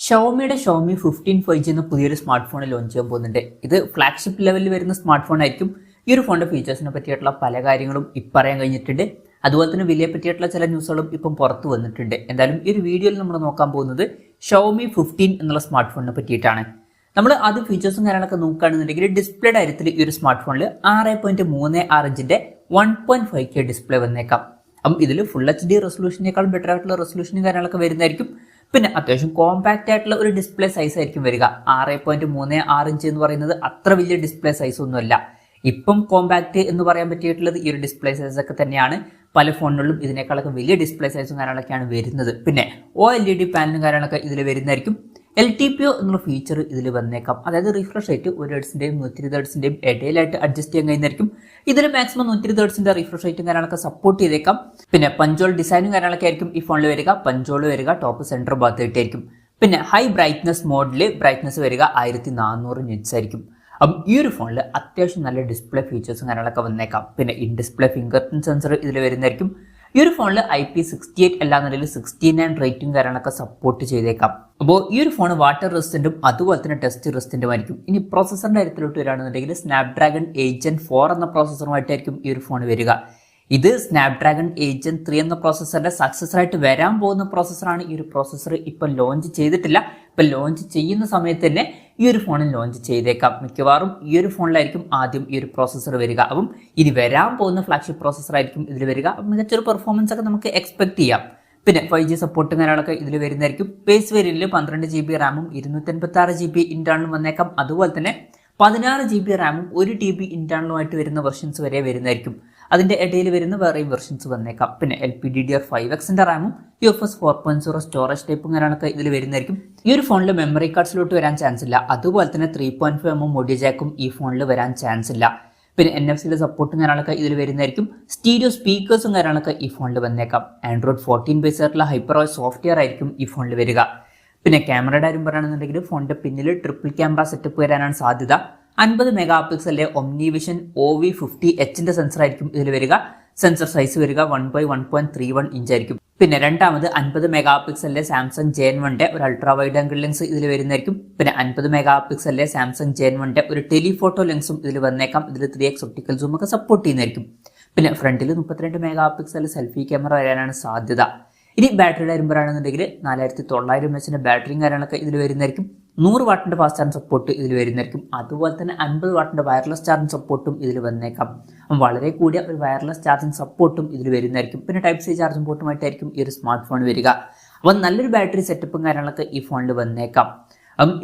ഷവോമിയുടെ Xiaomi 15 5G എന്ന പുതിയൊരു smart phone launch ചെയ്യാൻ പോകുന്നുണ്ട്. ഇത് ഫ്ലാഗ്ഷിപ്പ് ലെവലിൽ വരുന്ന സ്മാർട്ട് ഫോൺ ആയിരിക്കും. ഈ ഒരു ഫോണിന്റെ ഫീച്ചേഴ്സിനെ പറ്റിയിട്ടുള്ള പല കാര്യങ്ങളും പറയാൻ കഴിഞ്ഞിട്ടുണ്ട്. അതുപോലെ തന്നെ വിലയെ പറ്റിയിട്ടുള്ള ചില ന്യൂസുകളും ഇപ്പം പുറത്തു വന്നിട്ടുണ്ട്. എന്തായാലും ഈ ഒരു വീഡിയോയിൽ നമ്മൾ നോക്കാൻ പോകുന്നത് ഷവോമി 15 എന്നുള്ള സ്മാർട്ട് ഫോണിനെ പറ്റിയിട്ടാണ്. നമ്മൾ അത് ഫീച്ചേഴ്സും കാര്യങ്ങളൊക്കെ നോക്കുകയാണെന്നുണ്ടെങ്കിൽ ഡിസ്പ്ലേ കാര്യത്തിൽ ഈ ഒരു സ്മാർട്ട് ഫോണിൽ 6.36 ഇഞ്ചിന്റെ 1.5K ഡിസ്പ്ലേ വന്നേക്കാം. അപ്പം ഇതിൽ ഫുൾ HD റെസൊല്യൂഷനേക്കാളും ബെറ്റർ ആയിട്ടുള്ള റെസൊല്യൂഷനും കാര്യങ്ങളൊക്കെ വരുന്നതായിരിക്കും. പിന്നെ അത്യാവശ്യം കോമ്പാക്റ്റ് ആയിട്ടുള്ള ഒരു ഡിസ്പ്ലേ സൈസ് ആയിരിക്കും വരിക. 6.36 ഇഞ്ച് എന്ന് പറയുന്നത് അത്ര വലിയ ഡിസ്പ്ലേ സൈസ് ഒന്നുമല്ല. ഇപ്പം കോമ്പാക്റ്റ് എന്ന് പറയാൻ പറ്റിയിട്ടുള്ളത് ഈ ഒരു ഡിസ്പ്ലേ സൈസ് ഒക്കെ തന്നെയാണ്. പല ഫോണുകളിലും ഇതിനേക്കാളൊക്കെ വലിയ ഡിസ്പ്ലേ സൈസും കാര്യങ്ങളൊക്കെയാണ് വരുന്നത്. പിന്നെ OLED പാനലും കാര്യങ്ങളൊക്കെ ഇതിൽ വരുന്നതായിരിക്കും. LTPO എന്നുള്ള ഫീച്ചർ ഇതിൽ വന്നേക്കാം. അതായത് റിഫ്രഷ് റേറ്റ് 1 ഹെർട്സിന്റെയും 120 ഹെർട്സിന്റെയും ഇടയിലായിട്ട് അഡ്ജസ്റ്റ് ചെയ്യാൻ കഴിയുന്നതായിരിക്കും. ഇതിൽ മാക്സിമം 120 ഹെർട്സിന്റെ റിഫ്രഷ് റേറ്റും കാര്യങ്ങളൊക്കെ സപ്പോർട്ട് ചെയ്തേക്കാം. പിന്നെ പഞ്ചോൾ ഡിസൈനും കാര്യങ്ങളൊക്കെ ആയിരിക്കും ഈ ഫോണിൽ വരിക. പഞ്ചോൾ വരിക ടോപ്പ് സെന്റർ ഭാഗത്തായിട്ടായിരിക്കും. പിന്നെ ഹൈ ബ്രൈറ്റ്നസ് മോഡിൽ ബ്രൈറ്റ്നസ് വരിക 1400 നിറ്റ്സ് ആയിരിക്കും. അപ്പം ഈ ഒരു ഫോണിൽ അത്യാവശ്യം നല്ല ഡിസ്പ്ലേ ഫീച്ചേഴ്സും കാര്യങ്ങളൊക്കെ വന്നേക്കാം. പിന്നെ in display finger print sensor ഇതിൽ വരുന്നതായിരിക്കും. ഈ ഒരു ഫോണിൽ IP68 അല്ലാന്നുണ്ടെങ്കിൽ 69 റേറ്റും കാര്യങ്ങളൊക്കെ സപ്പോർട്ട് ചെയ്തേക്കാം. അപ്പോൾ ഈ ഒരു ഫോൺ വാട്ടർ റെസിസ്റ്റന്റും അതുപോലെ തന്നെ ടെസ്റ്റ് റെസിസ്റ്റന്റും ആയിരിക്കും. ഇനി പ്രോസസറിന്റെ കാര്യത്തിലോട്ട് വരികയാണെന്നുണ്ടെങ്കിൽ സ്നാപ്ഡ്രാഗൺ 8 Gen 4 എന്ന പ്രോസസറുമായിട്ടായിരിക്കും ഈ ഒരു ഫോൺ വരിക. ഇത് സ്നാപ്ഡ്രാഗൺ 8 Gen 3 എന്ന പ്രോസസറിന്റെ സക്സസർ ആയിട്ട് വരാൻ പോകുന്ന പ്രോസസറാണ്. ഈ ഒരു പ്രോസസർ ഇപ്പം ലോഞ്ച് ചെയ്തിട്ടില്ല. ഇപ്പം ലോഞ്ച് ചെയ്യുന്ന സമയത്ത് തന്നെ ഈ ഒരു ഫോണിൽ ലോഞ്ച് ചെയ്തേക്കാം. മിക്കവാറും ഈ ഒരു ഫോണിലായിരിക്കും ആദ്യം ഈ ഒരു പ്രോസസർ വരിക. അപ്പം ഇനി വരാൻ പോകുന്ന ഫ്ലാഗ്ഷിപ്പ് പ്രോസസർ ആയിരിക്കും ഇതിൽ വരിക. അപ്പം മികച്ചൊരു പെർഫോമൻസ് ഒക്കെ നമുക്ക് എക്സ്പെക്ട് ചെയ്യാം. പിന്നെ 5G സപ്പോർട്ടും കാര്യങ്ങളൊക്കെ ഇതിൽ വരുന്നതായിരിക്കും. ബേസ് വേരിയന്റിൽ 12 GB റാമും 256 GB ഇന്റേണലും വന്നേക്കാം. അതുപോലെ തന്നെ 16 GB റാമും 1 TB ഇന്റേണലുമായിട്ട് വരുന്ന വെർഷൻസ് വരെ വരുന്നതായിരിക്കും. അതിന്റെ ഇടയിൽ വരുന്ന വേറെയും വെർഷൻസ് വന്നേക്കാം. പിന്നെ LPDDR5X റാമും UFS 4.0 സ്റ്റോറേജ് ടൈപ്പും കാര്യങ്ങളൊക്കെ ഇതിൽ വരുന്നതായിരിക്കും. ഈ ഒരു ഫോണിൽ മെമ്മറി കാർഡ്സിലോട്ട് വരാൻ ചാൻസ് ഇല്ല. അതുപോലെ തന്നെ 3.5mm ഓഡിയോ ജാക്കും ഈ ഫോണിൽ വരാൻ ചാൻസ് ഇല്ല. പിന്നെ NFC സപ്പോർട്ടും കാര്യങ്ങളൊക്കെ ഇതിൽ വരുന്നതായിരിക്കും. സ്റ്റീരിയോ സ്പീക്കേഴ്സും കാര്യങ്ങളൊക്കെ ഈ ഫോണിൽ വന്നേക്കാം. Android 14 ബേസ് ആയിട്ടുള്ള HyperOS സോഫ്റ്റ്വെയർ ആയിരിക്കും ഈ ഫോണിൽ വരിക. പിന്നെ ക്യാമറയുടെ കാര്യം പറയുകയാണെന്നുണ്ടെങ്കിൽ ഫോണിന്റെ പിന്നിൽ ട്രിപ്പിൾ ക്യാമറ സെറ്റപ്പ് വരാനാണ് സാധ്യത. 50 മെഗാ പിക്സലിലെ OmniVision OV50H സെൻസർ ആയിരിക്കും ഇതിൽ വരിക. സെൻസർ സൈസ് വരിക 1/1.31 ഇഞ്ച് ആയിരിക്കും. പിന്നെ രണ്ടാമത് 50 മെഗാ പിക്സലിലെ സാംസങ് JN1 ഒരു അൾട്രാ വൈഡ് ആംഗിൾ ലെൻസ് ഇതിൽ വരുന്നതായിരിക്കും. പിന്നെ 50 മെഗാ പിക്സലിലെ സാംസങ് JN1 ഒരു ടെലിഫോട്ടോ ലെൻസും ഇതിൽ വന്നേക്കാം. ഇതിൽ 3x ഒപ്റ്റിക്കൽ സൂം ഒക്കെ സപ്പോർട്ട് ചെയ്യുന്നതായിരിക്കും. പിന്നെ ഫ്രണ്ടിൽ 32 മെഗാ പിക്സൽ സെൽഫി ക്യാമറ വരാനാണ് സാധ്യത. ഇനി ബാറ്ററിയുടെ കാര്യം പറയുകയാണെന്നുണ്ടെങ്കിൽ 4900 mAh ബാറ്ററിയും കാര്യങ്ങളൊക്കെ ഇതിൽ വരുന്നതായിരിക്കും. 100 വാട്ടിന്റെ ഫാസ്റ്റ് ചാർജ് സപ്പോർട്ട് ഇതിൽ വരുന്നതായിരിക്കും. അതുപോലെ തന്നെ 50 വാട്ടിന്റെ വയർലെസ് ചാർജിങ് സപ്പോർട്ടും ഇതിൽ വന്നേക്കാം. വളരെ കൂടിയ ഒരു വയർലെസ് ചാർജിങ് സപ്പോർട്ടും ഇതിൽ വരുന്നതായിരിക്കും. പിന്നെ Type-C ചാർജിങ് പോർട്ടുമായിട്ടായിരിക്കും ഈ ഒരു സ്മാർട്ട് ഫോൺ വരിക. അപ്പം നല്ലൊരു ബാറ്ററി സെറ്റപ്പും കാര്യങ്ങളൊക്കെ ഈ ഫോണിൽ വന്നേക്കാം.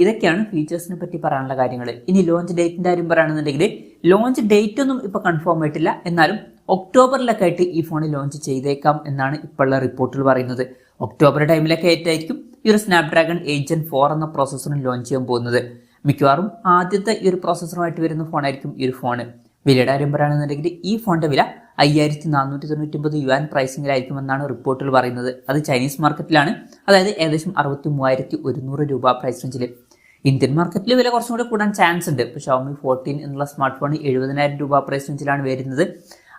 ഇതൊക്കെയാണ് ഫീച്ചേഴ്സിനെ പറ്റി പറയാനുള്ള കാര്യങ്ങൾ. ഇനി ലോഞ്ച് ഡേറ്റിന്റെ കാര്യം പറയുകയാണെന്നുണ്ടെങ്കിൽ ലോഞ്ച് ഡേറ്റ് ഒന്നും ഇപ്പൊ കൺഫേം ആയിട്ടില്ല. എന്നാലും ഒക്ടോബറിലൊക്കെ ആയിട്ട് ഈ ഫോൺ ലോഞ്ച് ചെയ്തേക്കാം എന്നാണ് ഇപ്പോഴുള്ള റിപ്പോർട്ടിൽ പറയുന്നത്. ഒക്ടോബർ ടൈമിലൊക്കെ ആയിട്ടായിരിക്കും ഈ ഒരു സ്നാപ്ഡ്രാഗൺ 8 Gen 4 എന്ന പ്രോസസ്സറും ലോഞ്ച് ചെയ്യാൻ പോകുന്നത്. മിക്കവാറും ആദ്യത്തെ ഈ ഒരു പ്രോസസ്സറുമായിട്ട് വരുന്ന ഫോണായിരിക്കും ഈ ഒരു ഫോണ്. വിലയുടെ കാര്യം പറയുകയാണെന്നുണ്ടെങ്കിൽ ഈ ഫോണിന്റെ വില 5499 യുവാൻ പ്രൈസിംഗിലായിരിക്കുമെന്നാണ് റിപ്പോർട്ടിൽ പറയുന്നത്. അത് ചൈനീസ് മാർക്കറ്റിലാണ്. അതായത് ഏകദേശം 63,100 രൂപ പ്രൈസ് റേഞ്ചിൽ. ഇന്ത്യൻ മാർക്കറ്റിൽ വില കുറച്ചും കൂടി കൂടാൻ ചാൻസ് ഉണ്ട്. ഇപ്പോൾ ഷവോമി 14 എന്നുള്ള സ്മാർട്ട് ഫോൺ 70,000 രൂപ പ്രൈസ് റേഞ്ചിലാണ് വരുന്നത്.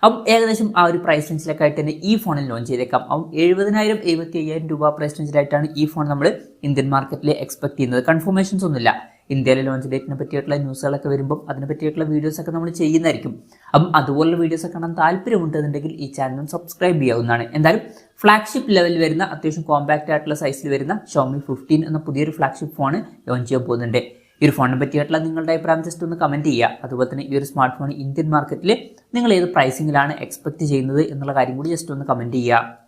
അപ്പം ഏകദേശം ആ ഒരു പ്രൈസ് റേഞ്ചിലൊക്കെ ആയിട്ട് തന്നെ ഈ ഫോണിൽ ലോഞ്ച് ചെയ്തേക്കാം. അപ്പം 70,000 75,000 രൂപ പ്രൈസ് റേഞ്ചിലായിട്ടാണ് ഈ ഫോൺ നമ്മൾ ഇന്ത്യൻ മാർക്കറ്റിൽ എക്സ്പെക്ട് ചെയ്യുന്നത്. കൺഫർമേഷൻസ് ഒന്നുമില്ല. ഇന്ത്യയിലെ ലോഞ്ച് ഡേറ്റിനെ പറ്റിയിട്ടുള്ള ന്യൂസുകളൊക്കെ വരുമ്പോൾ അതിനെ പറ്റിയിട്ടുള്ള വീഡിയോസ് ഒക്കെ നമ്മൾ ചെയ്യുന്നതായിരിക്കും. അപ്പം അതുപോലുള്ള വീഡിയോസ് ഒക്കെ കാണാൻ താല്പര്യമുണ്ടെന്നുണ്ടെങ്കിൽ ഈ ചാനൽ സബ്സ്ക്രൈബ് ചെയ്യാവുന്നതാണ്. എന്തായാലും ഫ്ലാഗ്ഷിപ്പ് ലെവലിൽ വരുന്ന അത്യാവശ്യം കോമ്പാക്റ്റ് ആയിട്ടുള്ള സൈസിൽ വരുന്ന ഷവോമി 15 എന്ന പുതിയൊരു ഫ്ലാഗ്ഷിപ്പ് ഫോൺ ലോഞ്ച് ചെയ്യാൻ പോകുന്നുണ്ട്. ഈ ഒരു ഫോണിനെ പറ്റിയിട്ടുള്ള നിങ്ങളുടെ അഭിപ്രായം ജസ്റ്റ് ഒന്ന് കമന്റ് ചെയ്യുക. അതുപോലെ തന്നെ ഈ ഒരു സ്മാർട്ട് ഫോൺ ഇന്ത്യൻ മാർക്കറ്റിൽ നിങ്ങൾ ഏത് പ്രൈസിങ്ങിലാണ് എക്സ്പെക്ട് ചെയ്യുന്നത് എന്നുള്ള കാര്യം കൂടി ജസ്റ്റ് ഒന്ന് കമന്റ് ചെയ്യുക.